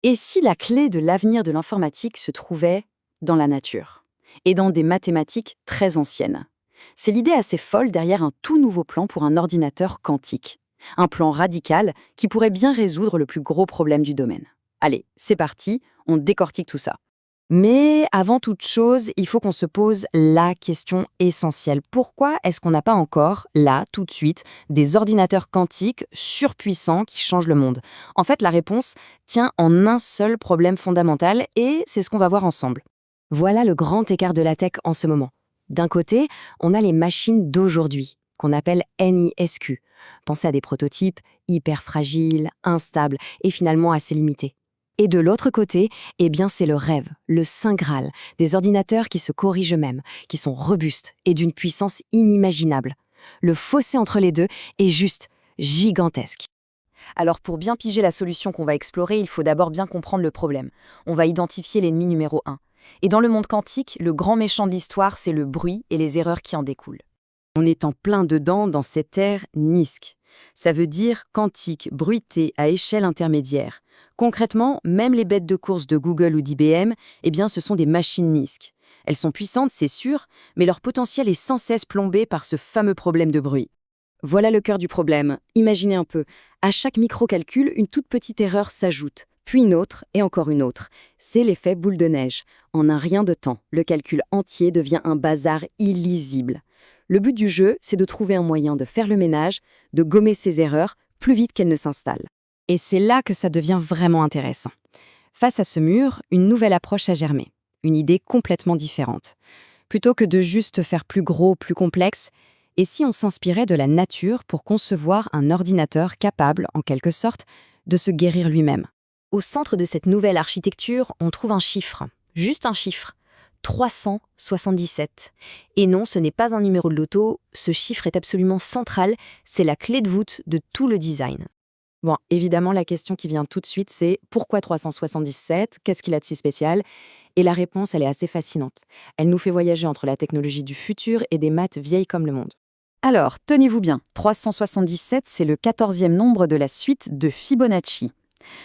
Et si la clé de l'avenir de l'informatique se trouvait dans la nature et dans des mathématiques très anciennes? C'est l'idée assez folle derrière un tout nouveau plan pour un ordinateur quantique. Un plan radical qui pourrait bien résoudre le plus gros problème du domaine. Allez, c'est parti, on décortique tout ça. Mais avant toute chose, il faut qu'on se pose la question essentielle. Pourquoi est-ce qu'on n'a pas encore, là, tout de suite, des ordinateurs quantiques surpuissants qui changent le monde? En fait, la réponse tient en un seul problème fondamental et c'est ce qu'on va voir ensemble. Voilà le grand écart de la tech en ce moment. D'un côté, on a les machines d'aujourd'hui, qu'on appelle NISQ. Pensez à des prototypes hyper fragiles, instables et finalement assez limités. Et de l'autre côté, eh bien c'est le rêve, le saint Graal, des ordinateurs qui se corrigent eux-mêmes, qui sont robustes et d'une puissance inimaginable. Le fossé entre les deux est juste gigantesque. Alors pour bien piger la solution qu'on va explorer, il faut d'abord bien comprendre le problème. On va identifier l'ennemi numéro 1. Et dans le monde quantique, le grand méchant de l'histoire, c'est le bruit et les erreurs qui en découlent. On est en plein dedans dans cette ère NISQ. Ça veut dire quantique, bruité à échelle intermédiaire. Concrètement, même les bêtes de course de Google ou d'IBM, eh bien, ce sont des machines NISQ. Elles sont puissantes, c'est sûr, mais leur potentiel est sans cesse plombé par ce fameux problème de bruit. Voilà le cœur du problème. Imaginez un peu. À chaque micro-calcul, une toute petite erreur s'ajoute, puis une autre et encore une autre. C'est l'effet boule de neige. En un rien de temps, le calcul entier devient un bazar illisible. Le but du jeu, c'est de trouver un moyen de faire le ménage, de gommer ces erreurs plus vite qu'elles ne s'installent. Et c'est là que ça devient vraiment intéressant. Face à ce mur, une nouvelle approche a germé. Une idée complètement différente. Plutôt que de juste faire plus gros, plus complexe, et si on s'inspirait de la nature pour concevoir un ordinateur capable, en quelque sorte, de se guérir lui-même? Au centre de cette nouvelle architecture, on trouve un chiffre, juste un chiffre, 377. Et non, ce n'est pas un numéro de loto, ce chiffre est absolument central, c'est la clé de voûte de tout le design. Bon, évidemment, la question qui vient tout de suite, c'est pourquoi 377? Qu'est-ce qu'il a de si spécial? Et la réponse, elle est assez fascinante. Elle nous fait voyager entre la technologie du futur et des maths vieilles comme le monde. Alors, tenez-vous bien, 377, c'est le 14e nombre de la suite de Fibonacci.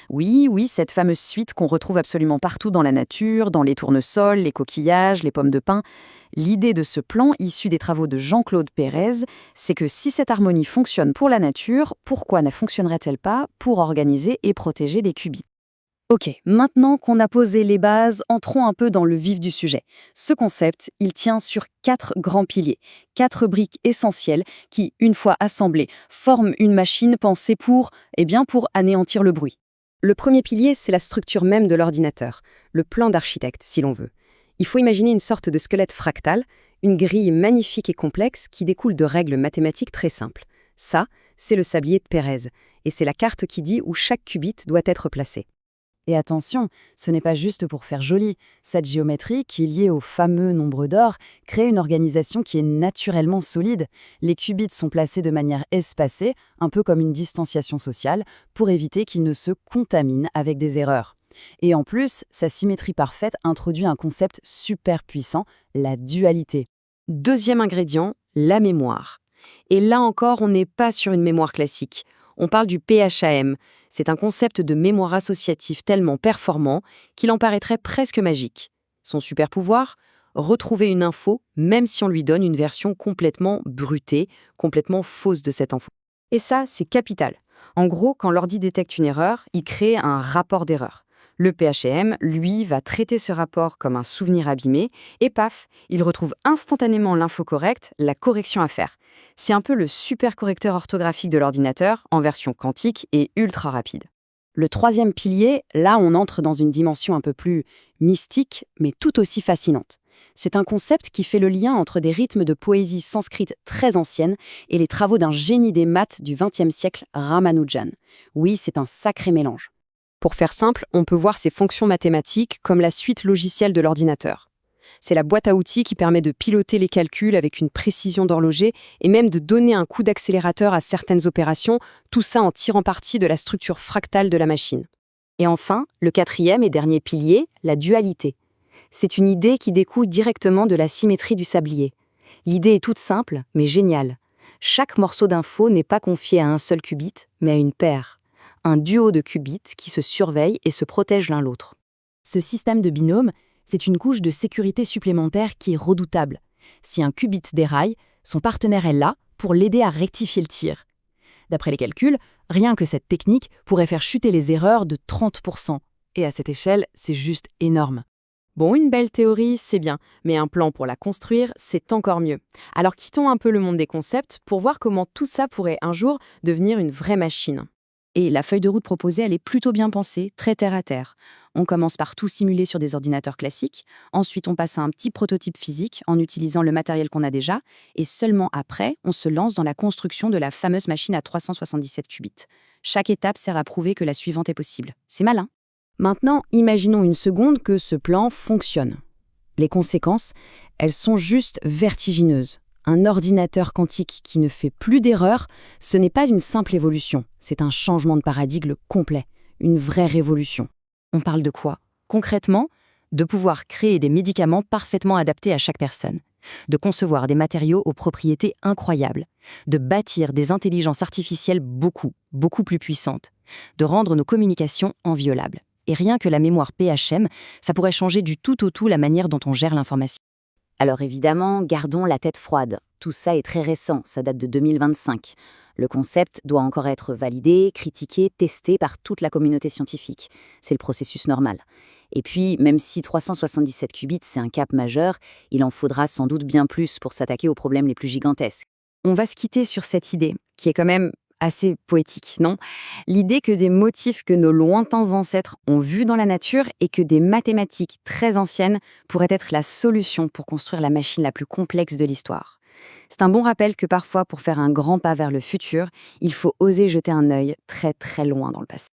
Oui, oui, cette fameuse suite qu'on retrouve absolument partout dans la nature, dans les tournesols, les coquillages, les pommes de pin. L'idée de ce plan, issu des travaux de Jean-Claude Pérez, c'est que si cette harmonie fonctionne pour la nature, pourquoi ne fonctionnerait-elle pas pour organiser et protéger des qubits? Ok, maintenant qu'on a posé les bases, entrons un peu dans le vif du sujet. Ce concept, il tient sur 4 grands piliers, 4 briques essentielles qui, une fois assemblées, forment une machine pensée pour anéantir le bruit. Le premier pilier, c'est la structure même de l'ordinateur, le plan d'architecte, si l'on veut. Il faut imaginer une sorte de squelette fractal, une grille magnifique et complexe qui découle de règles mathématiques très simples. Ça, c'est le sablier de Pérez, et c'est la carte qui dit où chaque qubit doit être placé. Et attention, ce n'est pas juste pour faire joli. Cette géométrie, qui est liée au fameux nombre d'or, crée une organisation qui est naturellement solide. Les qubits sont placés de manière espacée, un peu comme une distanciation sociale, pour éviter qu'ils ne se contaminent avec des erreurs. Et en plus, sa symétrie parfaite introduit un concept super puissant, la dualité. Deuxième ingrédient, la mémoire. Et là encore, on n'est pas sur une mémoire classique. On parle du PHAM. C'est un concept de mémoire associative tellement performant qu'il en paraîtrait presque magique. Son super pouvoir? Retrouver une info, même si on lui donne une version complètement brutée, complètement fausse de cette info. Et ça, c'est capital. En gros, quand l'ordi détecte une erreur, il crée un rapport d'erreur. Le PHAM, lui, va traiter ce rapport comme un souvenir abîmé, et paf, il retrouve instantanément l'info correcte, la correction à faire. C'est un peu le super correcteur orthographique de l'ordinateur, en version quantique et ultra rapide. Le troisième pilier, là on entre dans une dimension un peu plus mystique, mais tout aussi fascinante. C'est un concept qui fait le lien entre des rythmes de poésie sanscrite très ancienne et les travaux d'un génie des maths du XXe siècle, Ramanujan. Oui, c'est un sacré mélange. Pour faire simple, on peut voir ces fonctions mathématiques comme la suite logicielle de l'ordinateur. C'est la boîte à outils qui permet de piloter les calculs avec une précision d'horloger et même de donner un coup d'accélérateur à certaines opérations, tout ça en tirant parti de la structure fractale de la machine. Et enfin, le quatrième et dernier pilier, la dualité. C'est une idée qui découle directement de la symétrie du sablier. L'idée est toute simple, mais géniale. Chaque morceau d'info n'est pas confié à un seul qubit, mais à une paire. un duo de qubits qui se surveillent et se protègent l'un l'autre. Ce système de binôme, c'est une couche de sécurité supplémentaire qui est redoutable. Si un qubit déraille, son partenaire est là pour l'aider à rectifier le tir. D'après les calculs, rien que cette technique pourrait faire chuter les erreurs de 30%. Et à cette échelle, c'est juste énorme. Bon, une belle théorie, c'est bien, mais un plan pour la construire, c'est encore mieux. Alors quittons un peu le monde des concepts pour voir comment tout ça pourrait un jour devenir une vraie machine. Et la feuille de route proposée, elle est plutôt bien pensée, très terre à terre. On commence par tout simuler sur des ordinateurs classiques, ensuite on passe à un petit prototype physique en utilisant le matériel qu'on a déjà, et seulement après, on se lance dans la construction de la fameuse machine à 377 qubits. Chaque étape sert à prouver que la suivante est possible. C'est malin. Maintenant, imaginons une seconde que ce plan fonctionne. Les conséquences, elles sont juste vertigineuses. Un ordinateur quantique qui ne fait plus d'erreurs, ce n'est pas une simple évolution, c'est un changement de paradigme complet, une vraie révolution. On parle de quoi? Concrètement, de pouvoir créer des médicaments parfaitement adaptés à chaque personne, de concevoir des matériaux aux propriétés incroyables, de bâtir des intelligences artificielles beaucoup plus puissantes, de rendre nos communications inviolables. Et rien que la mémoire PHM, ça pourrait changer du tout au tout la manière dont on gère l'information. Alors évidemment, gardons la tête froide. Tout ça est très récent, ça date de 2025. Le concept doit encore être validé, critiqué, testé par toute la communauté scientifique. C'est le processus normal. Et puis, même si 377 qubits, c'est un cap majeur, il en faudra sans doute bien plus pour s'attaquer aux problèmes les plus gigantesques. On va se quitter sur cette idée, qui est quand même assez poétique, non? L'idée que des motifs que nos lointains ancêtres ont vus dans la nature et que des mathématiques très anciennes pourraient être la solution pour construire la machine la plus complexe de l'histoire. C'est un bon rappel que parfois, pour faire un grand pas vers le futur, il faut oser jeter un œil très très loin dans le passé.